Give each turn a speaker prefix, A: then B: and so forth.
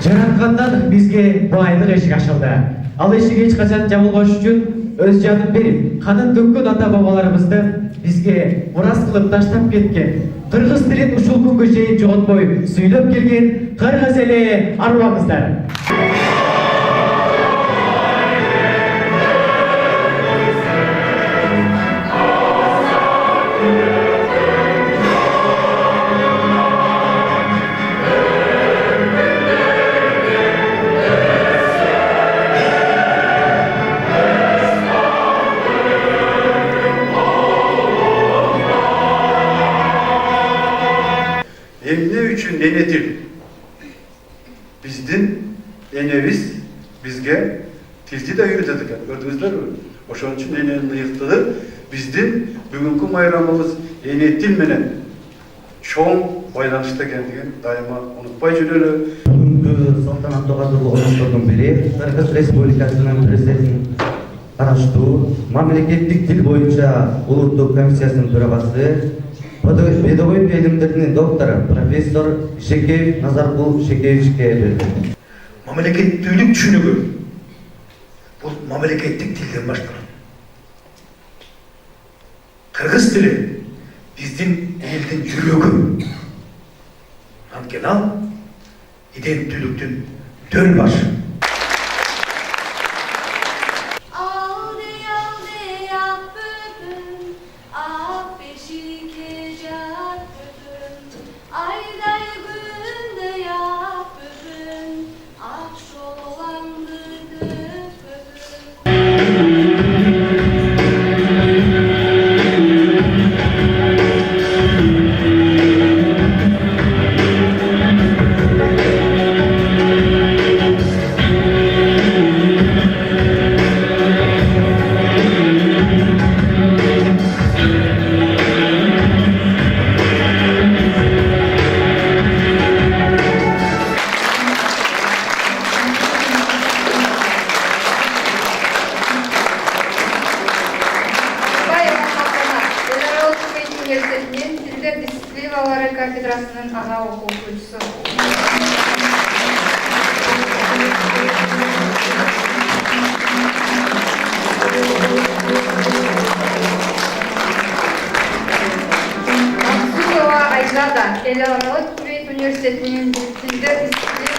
A: Жараткандан бизге байлык эшик ачылды. Ал эшик эч качан жабылбаш үчүн өз жанын берип, канын төккөн ата бабаларыбызды бизге мурас кылып таштап кеткен. Кыргыз тилин ушул күнгө чейин жоготпой сүйлөп келген кыргыз эли аруаңыздар.
B: Emne üçün ene til. Bizdin enemiz bizge tildi de yürütedi. Gördünüzler mi? Oşun için enenin yıktığı bizdin bugünkü bayramımız ene til menen çoğun baylanışta geldiğin daima unutpay jürülü.
C: Бүгүнкү салтанаттуу катылуунун бири Кыргыз Республикасынын президентин караштуу мамлекеттик тил боюнча улуттук комиссиясынын төрагасы педагогика илимдеринин доктору профессор Шекеев Назаркул Шекеевичке берди.
D: Мамлекеттүүлүк түшүнүгү бул мамлекеттик тилден башталат. Кыргыз тили биздин элдин жүрөгү. Анткени ал иденттүүлүктүн төл башы.
E: Университетинин тилдер дисциплиналары кафедрасынын ана окуучусу. Максутова Айзада, Эл аралык Кувейт университетинин тилдер дисциплиналары